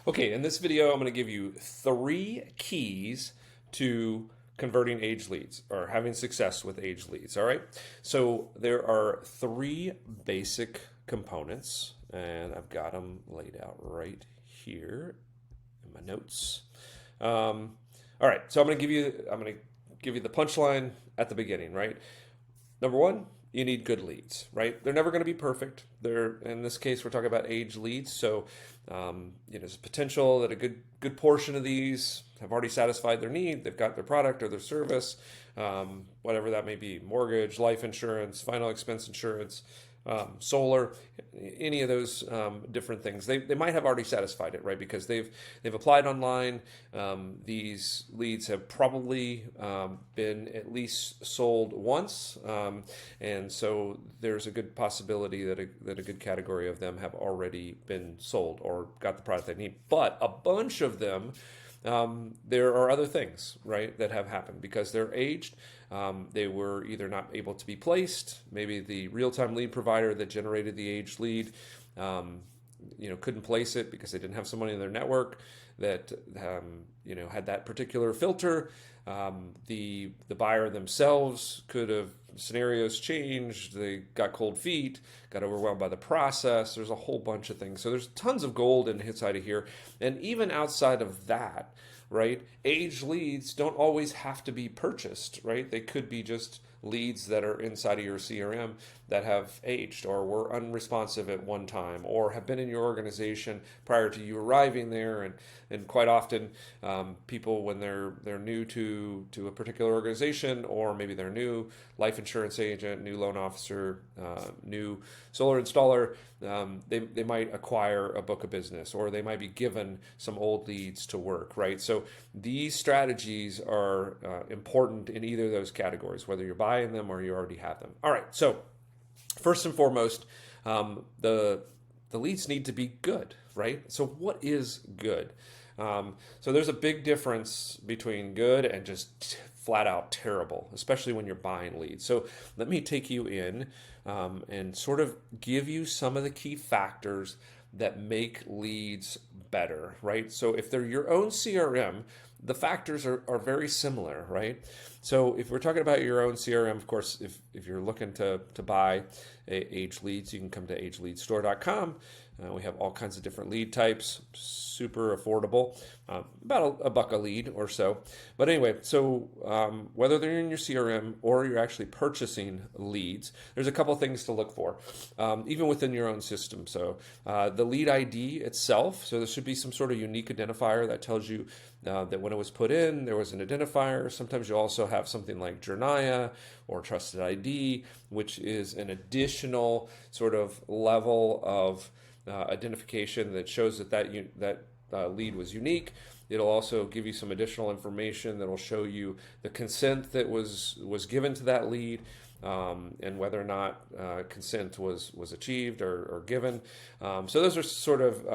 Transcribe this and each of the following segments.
Okay, in this video, I'm going to give you 3 keys to converting age leads or having success with age leads. All right. So there are 3 basic components, and I've got them laid out right here in my notes. All right. So I'm going to give you the punchline at the beginning, right? Number one, you need good leads, right? They're never going to be perfect. They're in this case we're talking about age leads, so there's a potential that a good portion of these have already satisfied their need. They've got their product or their service, whatever that may be: mortgage, life insurance, final expense insurance, solar, any of those different things. They might have already satisfied it, right? Because they've applied online. These leads have probably been at least sold once, and so there's a good possibility that a good category of them have already been sold or got the product they need. But a bunch of them, there are other things, right, that have happened because they're aged. They were either not able to be placed. Maybe the real-time lead provider that generated the aged lead, couldn't place it because they didn't have someone in their network that had that particular filter. The buyer themselves could have scenarios changed. They got cold feet, got overwhelmed by the process. There's a whole bunch of things. So there's tons of gold inside of here, and even outside of that, right? Aged leads don't always have to be purchased, right? They could be just leads that are inside of your CRM that have aged or were unresponsive at one time or have been in your organization prior to you arriving there. And quite often, people, when they're new to a particular organization, or maybe they're new life insurance agent, new loan officer, new solar installer, they might acquire a book of business, or they might be given some old leads to work, right? So these strategies are important in either of those categories, whether you're buying them or you already have them. All right, so first and foremost, the leads need to be good, right? So what is good? So there's a big difference between good and just flat out terrible, especially when you're buying leads. So let me take you in and sort of give you some of the key factors that make leads better, right? So if they're your own CRM, the factors are very similar, right? So if we're talking about your own CRM, of course, if you're looking to buy age leads, you can come to ageleadstore.com. We have all kinds of different lead types, super affordable, about a buck a lead or so. But anyway, so whether they're in your CRM or you're actually purchasing leads, there's a couple things to look for, even within your own system. So the lead ID itself, so there should be some sort of unique identifier that tells you that when it was put in, there was an identifier. Sometimes you also have something like Journia or Trusted ID, which is an additional sort of level of identification that shows that lead was unique. It'll also give you some additional information that will show you the consent that was given to that lead, and whether or not consent was achieved or given. So those are sort of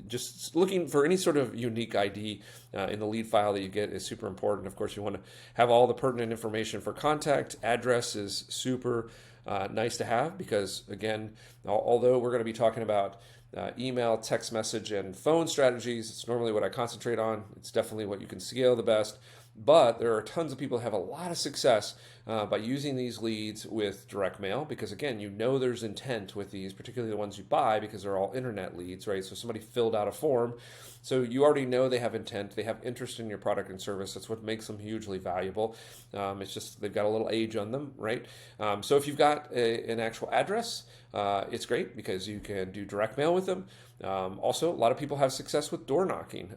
just looking for any sort of unique ID in the lead file that you get is super important. Of course, you want to have all the pertinent information for contact. Address is super nice to have because, again, although we're going to be talking about email, text message, and phone strategies, it's normally what I concentrate on. It's definitely what you can scale the best. But there are tons of people who have a lot of success by using these leads with direct mail because, again, there's intent with these, particularly the ones you buy, because they're all internet leads, right? So somebody filled out a form. So you already know they have intent. They have interest in your product and service. That's what makes them hugely valuable. It's just they've got a little age on them, right? So if you've got an actual address, it's great because you can do direct mail with them. Also, a lot of people have success with door knocking,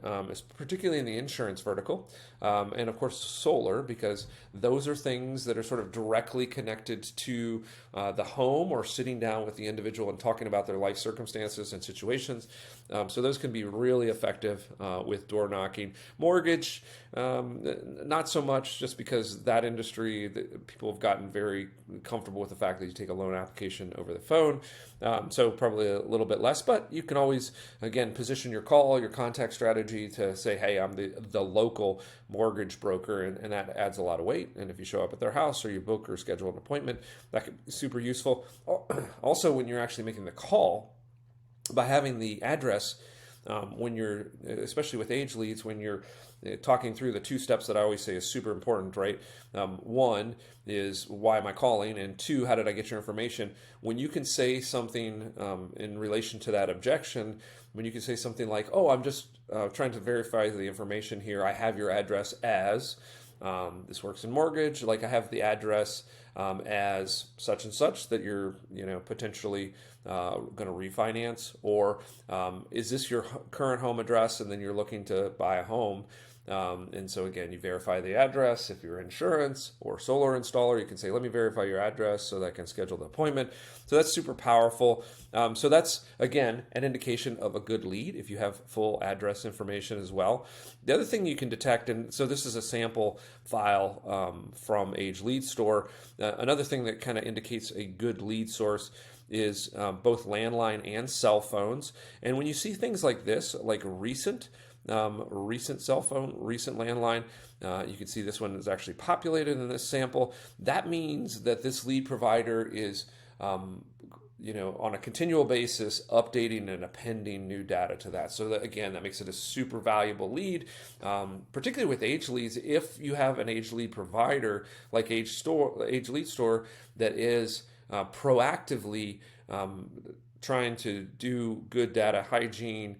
particularly in the insurance vertical, and of course solar, because those are things that are sort of directly connected to the home or sitting down with the individual and talking about their life circumstances and situations. So those can be really effective with door knocking. Mortgage, not so much, just because that industry, people have gotten very comfortable with the fact that you take a loan application over the phone. So probably a little bit less, but you can always, again, position your call, your contact strategy to say, hey, I'm the local mortgage broker, and that adds a lot of weight. And if you show up at their house or you book or schedule an appointment, that could be super useful. Also, when you're actually making the call, by having the address when you're, especially with age leads, when you're talking through the two steps that I always say is super important, right? One is, why am I calling? And two, how did I get your information? When you can say something in relation to that objection, when you can say something like, oh, I'm just trying to verify the information here. I have your address as, this works in mortgage, like I have the address as such and such that you're, potentially going to refinance, or is this your current home address and then you're looking to buy a home? And so again, you verify the address. If you're insurance or solar installer, you can say, let me verify your address so that I can schedule the appointment. So that's super powerful. So that's, again, an indication of a good lead if you have full address information as well. The other thing you can detect, and so this is a sample file from Age Lead Store. Another thing that kind of indicates a good lead source is both landline and cell phones. And when you see things like this, like recent cell phone, recent landline, you can see this one is actually populated in this sample. That means that this lead provider is on a continual basis updating and appending new data to that. So that, again, that makes it a super valuable lead, particularly with age leads. If you have an age lead provider like Age Lead Store that is proactively trying to do good data hygiene,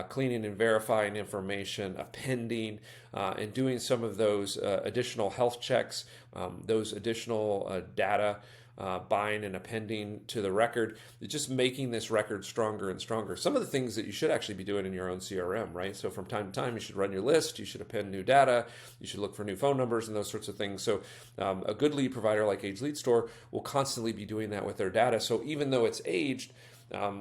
cleaning and verifying information, appending, and doing some of those additional health checks, those additional data buying and appending to the record, just making this record stronger and stronger. Some of the things that you should actually be doing in your own CRM, right? So from time to time, you should run your list, you should append new data, you should look for new phone numbers and those sorts of things. So a good lead provider like Age Lead Store will constantly be doing that with their data. So even though it's aged,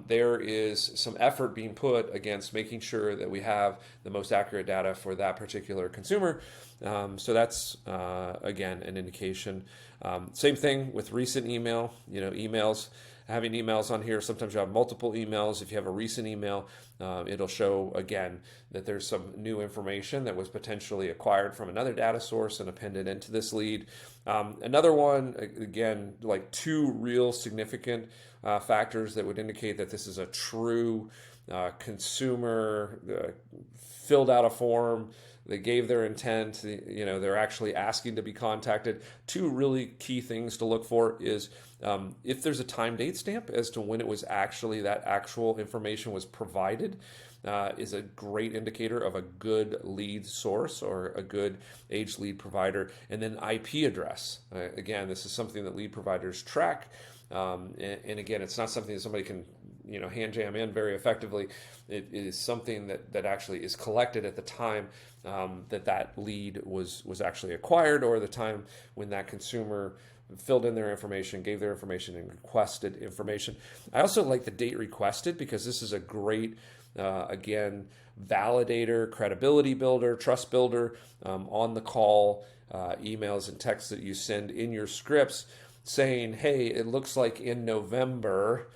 there is some effort being put against making sure that we have the most accurate data for that particular consumer. So that's, again, an indication. Same thing with recent email, emails. Having emails on here, sometimes you have multiple emails. If you have a recent email, it'll show, again, that there's some new information that was potentially acquired from another data source and appended into this lead. Another one, again, like two real significant factors that would indicate that this is a true consumer, filled out a form, they gave their intent, they're actually asking to be contacted. Two really key things to look for is if there's a time date stamp as to when it was actually, that actual information was provided, is a great indicator of a good lead source or a good age lead provider. And then IP address. Again, this is something that lead providers track. And again, it's not something that somebody can hand jam in very effectively. It is something that actually is collected at the time that lead was actually acquired, or the time when that consumer filled in their information, gave their information, and requested information. I also like the date requested, because this is a great, again, validator, credibility builder, trust builder on the call, emails and texts that you send in your scripts saying, hey, it looks like in November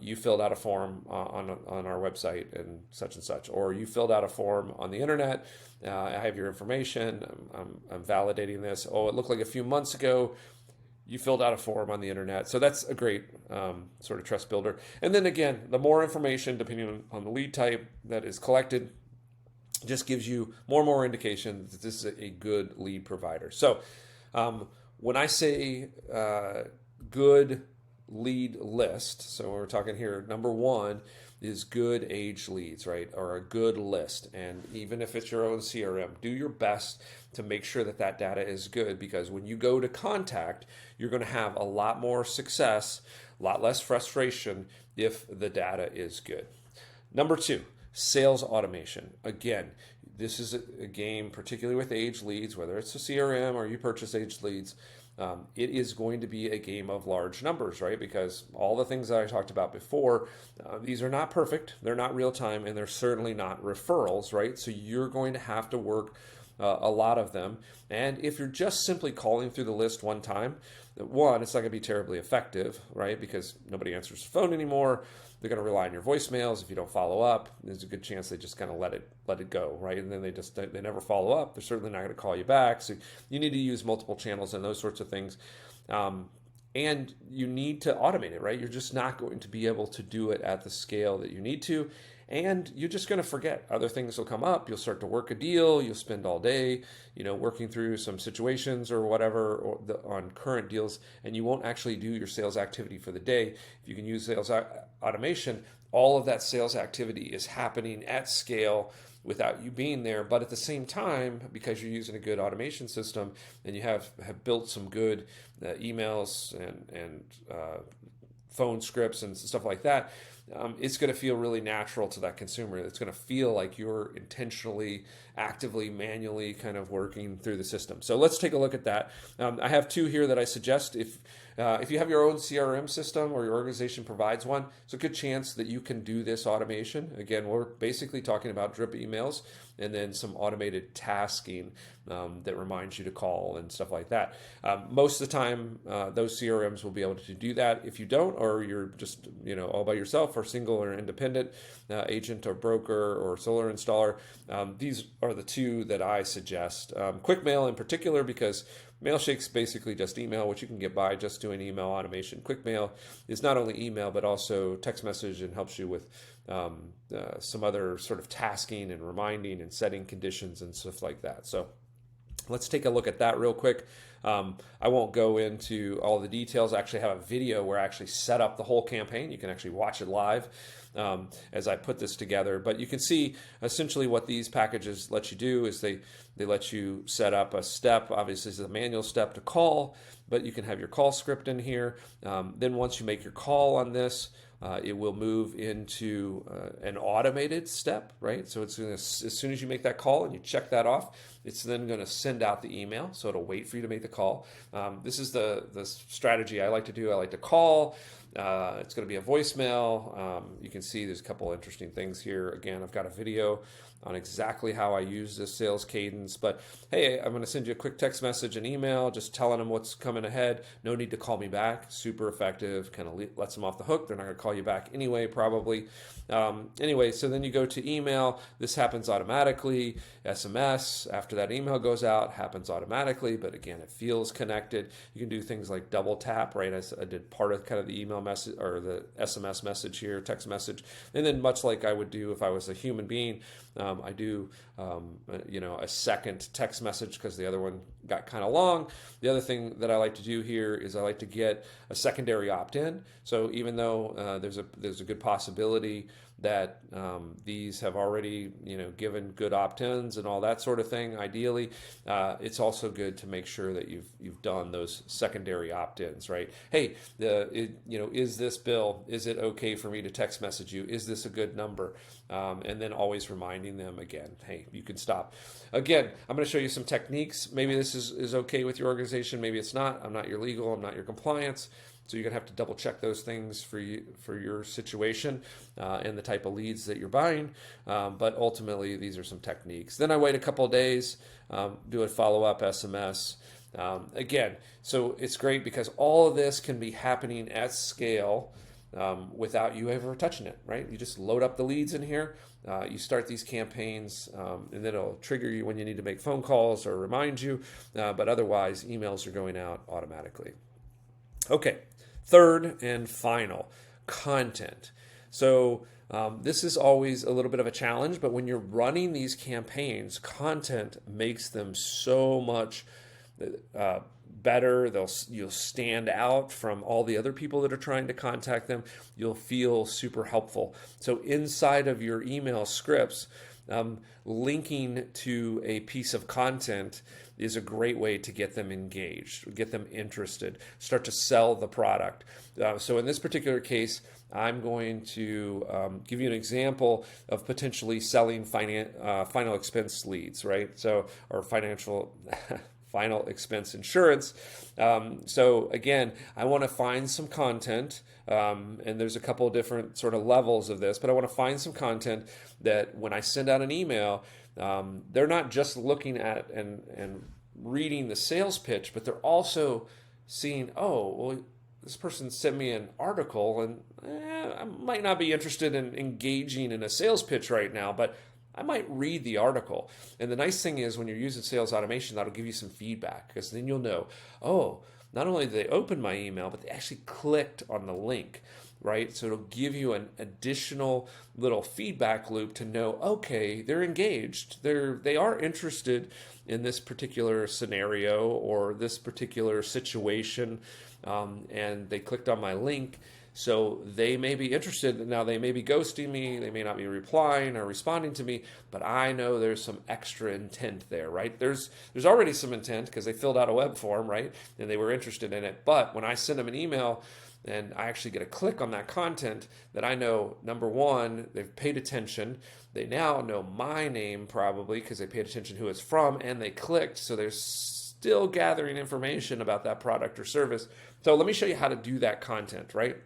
you filled out a form on our website and such, or you filled out a form on the internet. I have your information. I'm validating this. Oh, it looked like a few months ago you filled out a form on the internet. So that's a great sort of trust builder. And then again, the more information, depending on the lead type that is collected, just gives you more and more indication that this is a good lead provider. So when I say good lead list, so we're talking here, number one is good age leads, right? Or a good list. And even if it's your own CRM, do your best to make sure that that data is good, because when you go to contact, you're going to have a lot more success, a lot less frustration if the data is good. Number two, sales automation. Again, this is a game, particularly with age leads, whether it's a CRM or you purchase age leads, it is going to be a game of large numbers, right? Because all the things that I talked about before, these are not perfect, they're not real time, and they're certainly not referrals, right? So you're going to have to work a lot of them. And if you're just simply calling through the list one time, one, it's not going to be terribly effective, right? Because nobody answers the phone anymore. They're going to rely on your voicemails. If you don't follow up, there's a good chance they just kind of let it go, right? And then they never follow up. They're certainly not going to call you back. So you need to use multiple channels and those sorts of things. And you need to automate it, right? You're just not going to be able to do it at the scale that you need to. and you're just going to forget. Other things will come up. You'll start to work a deal. You'll spend all day, working through some situations or whatever on current deals, and you won't actually do your sales activity for the day. If you can use sales automation, all of that sales activity is happening at scale without you being there. But at the same time, because you're using a good automation system and you have built some good emails and phone scripts and stuff like that, it's going to feel really natural to that consumer. It's going to feel like you're intentionally, actively, manually kind of working through the system. So let's take a look at that. I have two here that I suggest. If you have your own CRM system or your organization provides one, it's a good chance that you can do this automation. Again, we're basically talking about drip emails and then some automated tasking that reminds you to call and stuff like that. Most of the time, those CRMs will be able to do that. If you don't, or you're just all by yourself, or single or independent agent or broker or solar installer, these are the two that I suggest. QuickMail in particular, because Mailshake's basically just email, which you can get by just doing email automation. QuickMail is not only email, but also text message and helps you with some other sort of tasking and reminding and setting conditions and stuff like that. So let's take a look at that real quick. I won't go into all the details. I actually have a video where I actually set up the whole campaign. You can actually watch it live as I put this together. But you can see essentially what these packages let you do is they let you set up a step. Obviously, it's a manual step to call, but you can have your call script in here. Then once you make your call on this, it will move into an automated step, right? So it's gonna, as soon as you make that call and you check that off, it's then going to send out the email. So it'll wait for you to make the call. This is the strategy I like to do. I like to call. It's going to be a voicemail. You can see there's a couple interesting things here. Again, I've got a video on exactly how I use this sales cadence. But hey, I'm going to send you a quick text message and email just telling them what's coming ahead. No need to call me back. Super effective. Kind of lets them off the hook. They're not going to call you back anyway, probably. Anyway, so then you go to email. This happens automatically. SMS, after that email goes out, happens automatically. But again, it feels connected. You can do things like double tap, right? I did part of kind of the email message or the SMS message here, text message. And then much like I would do if I was a human being, I do, a second text message because the other one got kind of long. The other thing that I like to do here is I like to get a secondary opt-in. So even though there's a good possibility that these have already, given good opt-ins and all that sort of thing, ideally, it's also good to make sure that you've done those secondary opt-ins, right? Hey, is this Bill? Is it okay for me to text message you? Is this a good number? And then always reminding them again, hey, you can stop. Again, I'm going to show you some techniques. Maybe this is okay with your organization. Maybe it's not. I'm not your legal. I'm not your compliance. So you're going to have to double check those things for your situation and the type of leads that you're buying. But ultimately, these are some techniques. Then I wait a couple of days, do a follow-up SMS. Again, so it's great because all of this can be happening at scale without you ever touching it, right? You just load up the leads in here. You start these campaigns, and then it'll trigger you when you need to make phone calls or remind you. But otherwise, emails are going out automatically. Okay. Third and final, content. So this is always a little bit of a challenge, but when you're running these campaigns, content makes them so much better. You'll stand out from all the other people that are trying to contact them. You'll feel super helpful. So inside of your email scripts, linking to a piece of content is a great way to get them engaged, get them interested, start to sell the product. So in this particular case, I'm going to give you an example of potentially selling final expense leads, right? So, or financial final expense insurance. So again, I want to find some content, and there's a couple of different sort of levels of this, but I want to find some content that when I send out an email, they're not just looking at and reading the sales pitch, but they're also seeing, oh, well, this person sent me an article, and I might not be interested in engaging in a sales pitch right now, but I might read the article. And the nice thing is when you're using sales automation, that'll give you some feedback, because then you'll know, oh, not only did they open my email, but they actually clicked on the link. right? So it'll give you an additional little feedback loop to know, okay, they're engaged. They are interested in this particular scenario or this particular situation, and they clicked on my link. So they may be interested. Now they may be ghosting me. They may not be replying or responding to me, but I know there's some extra intent there, right? There's already some intent because they filled out a web form, right? And they were interested in it. But when I send them an email and I actually get a click on that content, that I know, number one, they've paid attention. They now know my name probably because they paid attention who it's from and they clicked. So they're still gathering information about that product or service. So let me show you how to do that content, right?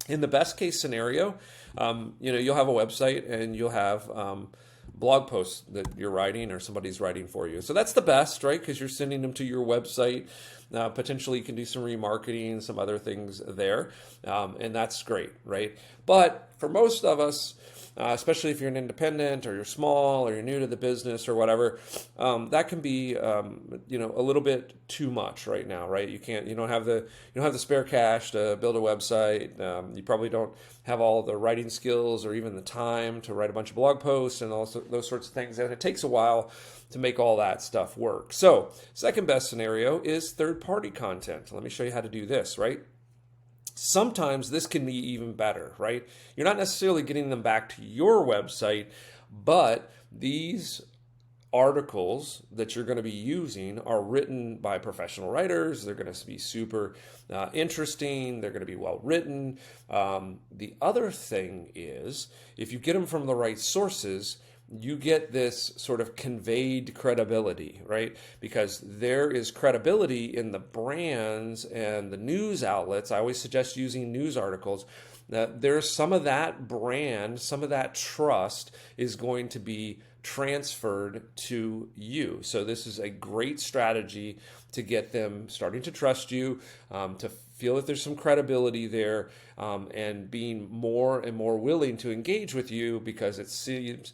In the best case scenario, you'll have a website and you'll have blog posts that you're writing or somebody's writing for you. So that's the best, right? Because you're sending them to your website. Potentially you can do some remarketing, some other things there. And that's great, right? But for most of us, especially if you're an independent or you're small or you're new to the business or whatever, that can be a little bit too much right now, right? You don't have the spare cash to build a website. You probably don't have all the writing skills or even the time to write a bunch of blog posts and also those sorts of things. And it takes a while to make all that stuff work. So second best scenario is third-party content. Let me show you how to do this, right? Sometimes this can be even better, right? You're not necessarily getting them back to your website, but these articles that you're going to be using are written by professional writers. They're going to be super interesting. They're going to be well written. The other thing is, if you get them from the right sources, you get this sort of conveyed credibility, right? Because there is credibility in the brands and the news outlets. I always suggest using news articles. There's some of that brand, some of that trust is going to be transferred to you. So this is a great strategy to get them starting to trust you, to feel that there's some credibility there, and being more and more willing to engage with you because it seems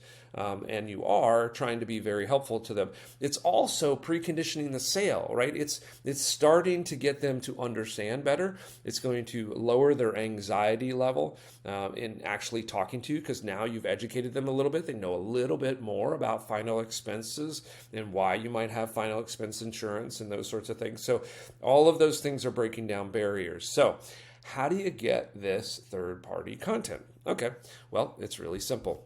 and you are trying to be very helpful to them. It's also preconditioning the sale, right? It's starting to get them to understand better. It's going to lower their anxiety level in actually talking to you because now you've educated them a little bit. They know a little bit more about final expenses and why you might have final expense insurance and those sorts of things. So all of those things are breaking down barriers. So how do you get this third-party content? Okay, well, it's really simple.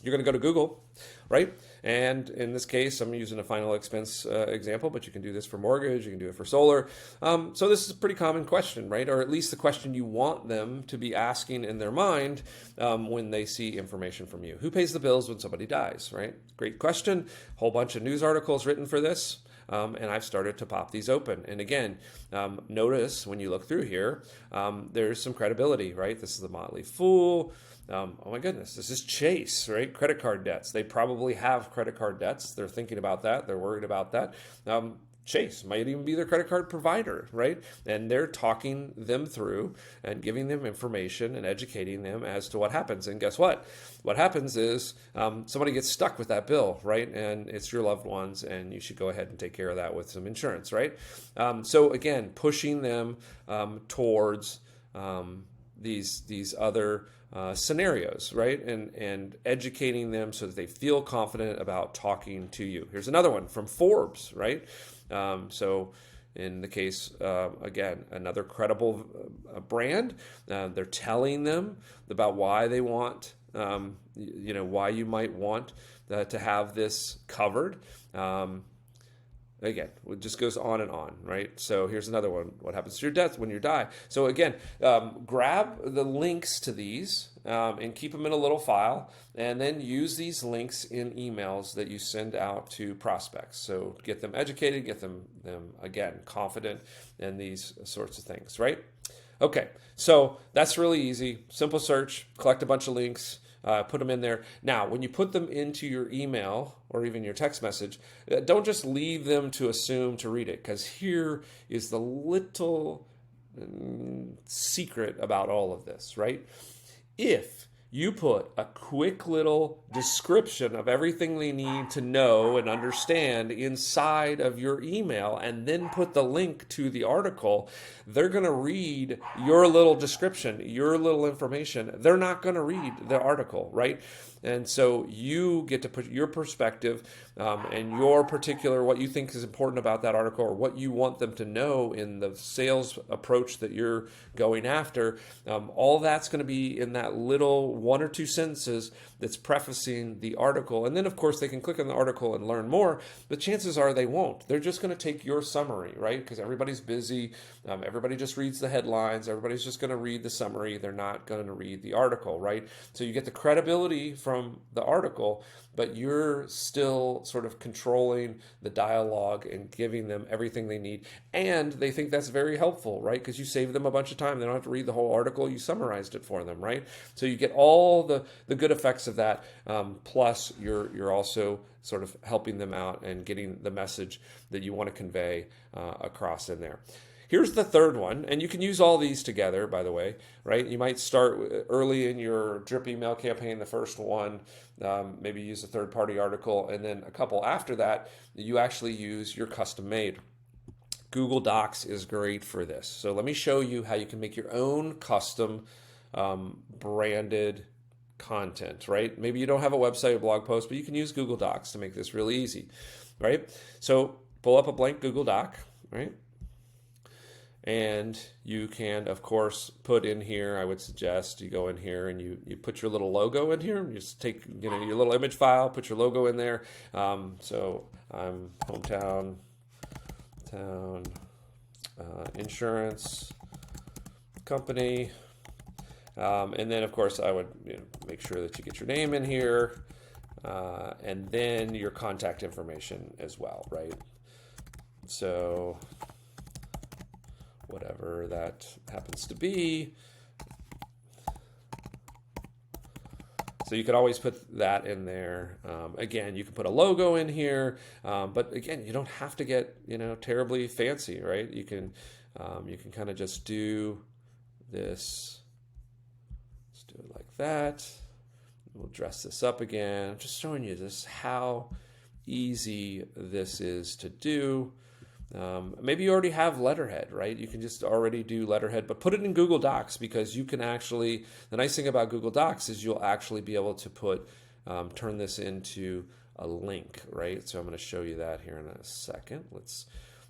You're going to go to Google, right? And in this case, I'm using a final expense example, but you can do this for mortgage, you can do it for solar. So this is a pretty common question, right? Or at least the question you want them to be asking in their mind when they see information from you. Who pays the bills when somebody dies, right? Great question. Whole bunch of news articles written for this. And I've started to pop these open. And again, notice when you look through here, there's some credibility, right? This is the Motley Fool. Oh my goodness, this is Chase, right? Credit card debts. They probably have credit card debts. They're thinking about that. They're worried about that. Chase might even be their credit card provider, right? And they're talking them through and giving them information and educating them as to what happens. And guess what? What happens is somebody gets stuck with that bill, right? And it's your loved ones, and you should go ahead and take care of that with some insurance, right? So again, pushing them towards these other scenarios, right? And educating them so that they feel confident about talking to you. Here's another one from Forbes, right? So in the case, again, another credible brand, they're telling them about why they want, why you might want to have this covered. Again, it just goes on and on, right? So here's another one. What happens to your death when you die? So again, grab the links to these and keep them in a little file, and then use these links in emails that you send out to prospects. So get them educated, get them again, confident in these sorts of things, right? Okay, so that's really easy. Simple search, collect a bunch of links, put them in there. Now, when you put them into your email or even your text message, don't just leave them to assume to read it, because here is the little secret about all of this, right? If You put a quick little description of everything they need to know and understand inside of your email, and then put the link to the article. They're going to read your little description, your little information. They're not going to read the article, right? And so you get to put your perspective and your particular, what you think is important about that article, or what you want them to know in the sales approach that you're going after. All that's going to be in that little 1 or 2 sentences that's prefacing the article. And then, of course, they can click on the article and learn more, but chances are they won't. They're just going to take your summary, right? Because everybody's busy. Everybody just reads the headlines. Everybody's just going to read the summary. They're not going to read the article, right? So you get the credibility from the article, but you're still sort of controlling the dialogue and giving them everything they need. And they think that's very helpful, right? Because you save them a bunch of time. They don't have to read the whole article. You summarized it for them, right? So you get all the good effects of that. Plus, you're also sort of helping them out and getting the message that you want to convey across in there. Here's the third one, and you can use all these together, by the way, right? You might start early in your drip email campaign, the first one, maybe use a third-party article, and then a couple after that, you actually use your custom-made. Google Docs is great for this. So let me show you how you can make your own custom branded content, right? Maybe you don't have a website or blog post, but you can use Google Docs to make this really easy, right? So pull up a blank Google Doc, right? And you can, of course, put in here, I would suggest you go in here and you put your little logo in here. You just take your little image file, put your logo in there. So I'm hometown insurance company. And then, of course, I would make sure that you get your name in here and then your contact information as well, right? So whatever that happens to be. So you could always put that in there. Again, you can put a logo in here, but again, you don't have to get terribly fancy, right? You can kind of just do this. Let's do it like that. We'll dress this up again. I'm just showing you this how easy this is to do. Maybe you already have letterhead, right? You can just already do letterhead, but put it in Google Docs, because you can actually, the nice thing about Google Docs is you'll actually be able to turn this into a link, right? So I'm going to show you that here in a second. Let's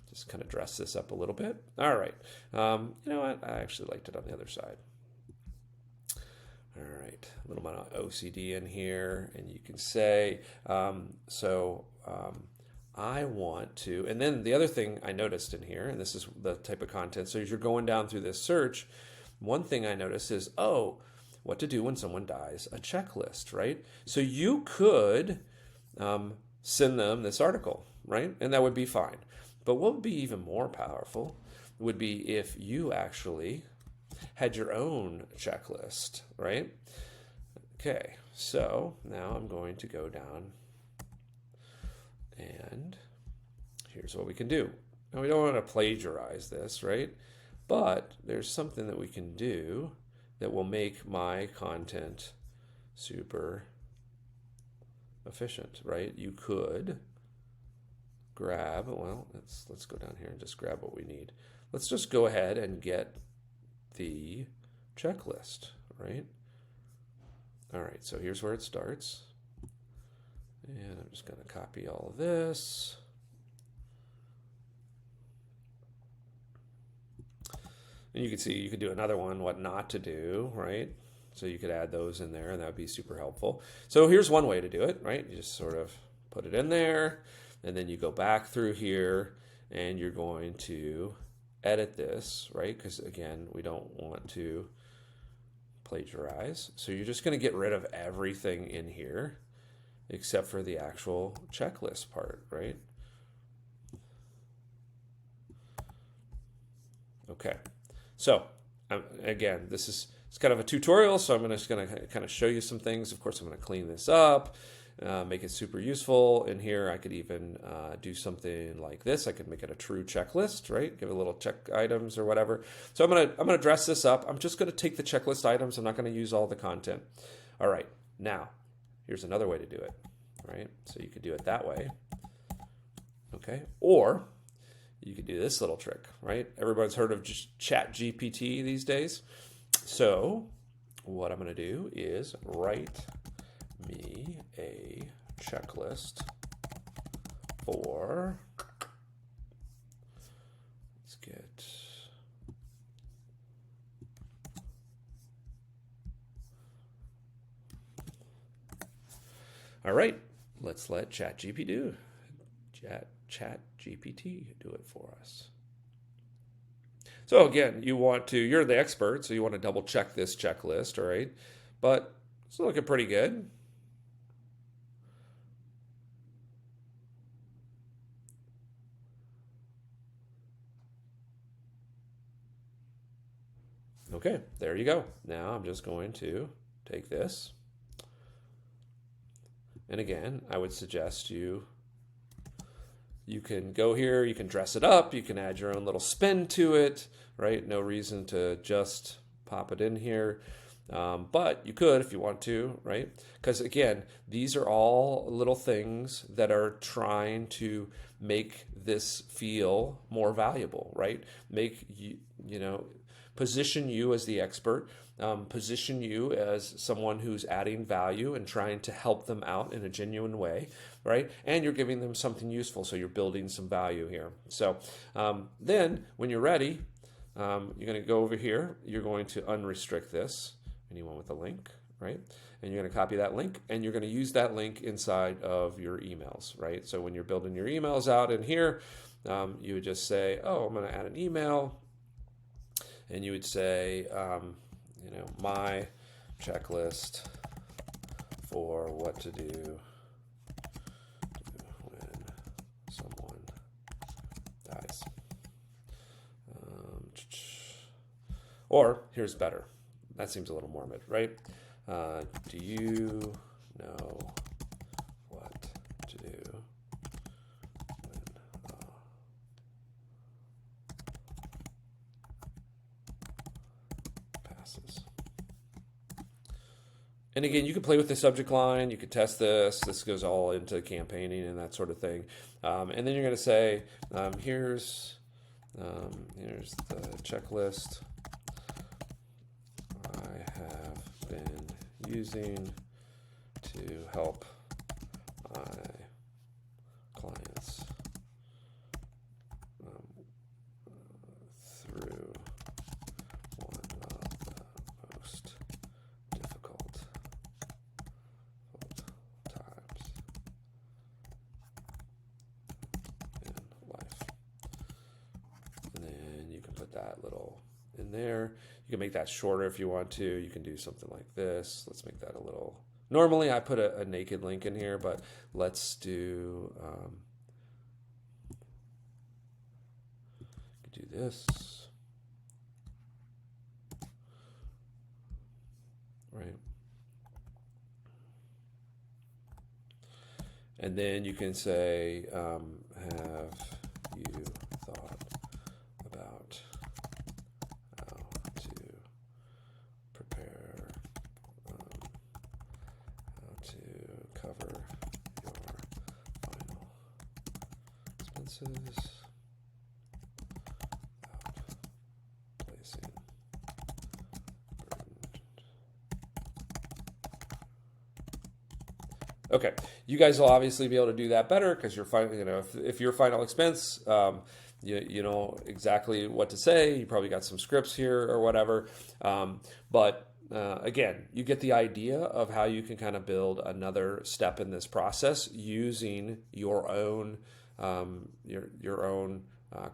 just kind of dress this up a little bit. All right. You know what? I actually liked it on the other side. All right, a little bit of OCD in here, and you can say, I want to, and then the other thing I noticed in here, and this is the type of content, so as you're going down through this search, one thing I noticed is, what to do when someone dies, a checklist, right? So you could send them this article, right? And that would be fine. But what would be even more powerful would be if you actually had your own checklist, right? Okay, so now I'm going to go down and here's what we can do. Now we don't want to plagiarize this, right? But there's something that we can do that will make my content super efficient, right? You could grab, well, let's go down here and just grab what we need. Let's just go ahead and get the checklist, right? All right, so here's where it starts. And I'm just going to copy all of this. And you can see you could do another one, what not to do, right? So you could add those in there, and that would be super helpful. So here's one way to do it, right? You just sort of put it in there, and then you go back through here, and you're going to edit this, right? Because again, we don't want to plagiarize. So you're just going to get rid of everything in here except for the actual checklist part, right? Okay. So again, it's kind of a tutorial, so I'm just going to kind of show you some things. Of course, I'm going to clean this up, make it super useful. In here, I could even do something like this. I could make it a true checklist, right? Give it a little check items or whatever. So I'm gonna dress this up. I'm just going to take the checklist items. I'm not going to use all the content. All right, now here's another way to do it, right? So you could do it that way, okay? Or you could do this little trick, right? Everybody's heard of just ChatGPT these days. So what I'm going to do is write me a checklist for, let's get, all right, let's let ChatGPT do it for us. So again, you're the expert, so you want to double check this checklist, all right? But it's looking pretty good. Okay, there you go. Now I'm just going to take this. And again, I would suggest you can go here, you can dress it up, you can add your own little spin to it, right? No reason to just pop it in here. But you could if you want to, right? Because again, these are all little things that are trying to make this feel more valuable, right? Make position you as the expert, position you as someone who's adding value and trying to help them out in a genuine way, right? And you're giving them something useful, so you're building some value here. So then when you're ready, you're going to go over here, you're going to unrestrict this, anyone with a link, right? And you're going to copy that link, and you're going to use that link inside of your emails, right? So when you're building your emails out in here, you would just say, oh, I'm going to add an email. And you would say, my checklist for what to do when someone dies. Or here's better. That seems a little morbid, right? Do you know what to do when passes? And again, you can play with the subject line. You could test this. This goes all into campaigning and that sort of thing. And then you're going to say, here's the checklist I have been using to help my clients through one of the most difficult times in life. And then you can put that little in there. You can make that shorter if you want to. You can do something like this. Let's make that a little... Normally I put a naked link in here, but let's do this. Right. And then you can say, have you thought about how to prepare, how to cover your final expenses without placing burden. Okay, you guys will obviously be able to do that better because you're if your final expense, you know exactly what to say. You probably got some scripts here or whatever. But again, you get the idea of how you can kind of build another step in this process using your own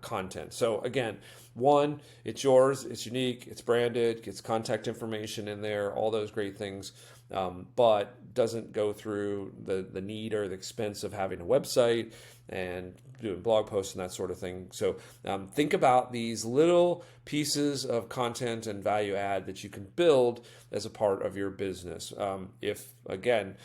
content. So again, one, it's yours, it's unique, it's branded, gets contact information in there, all those great things, but doesn't go through the need or the expense of having a website and doing blog posts and that sort of thing. So think about these little pieces of content and value add that you can build as a part of your business. If again,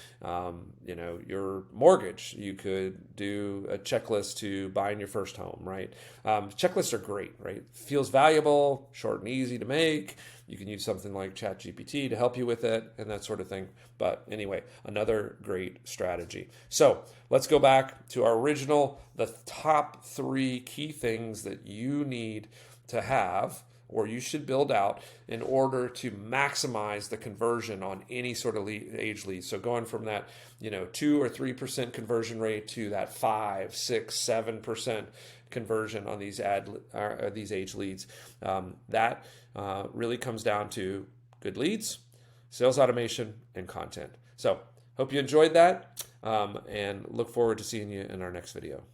your mortgage, you could do a checklist to buying your first home, right? Checklists are great, right? Feels valuable, short and easy to make. You can use something like ChatGPT to help you with it and that sort of thing. But anyway, another great strategy. So let's go back to our original, the top 3 key things that you need to have or you should build out in order to maximize the conversion on any sort of age lead. So going from that, 2 or 3% conversion rate to that 5, 6, 7% conversion on these age leads. That really comes down to good leads, sales automation, and content. So hope you enjoyed that, and look forward to seeing you in our next video.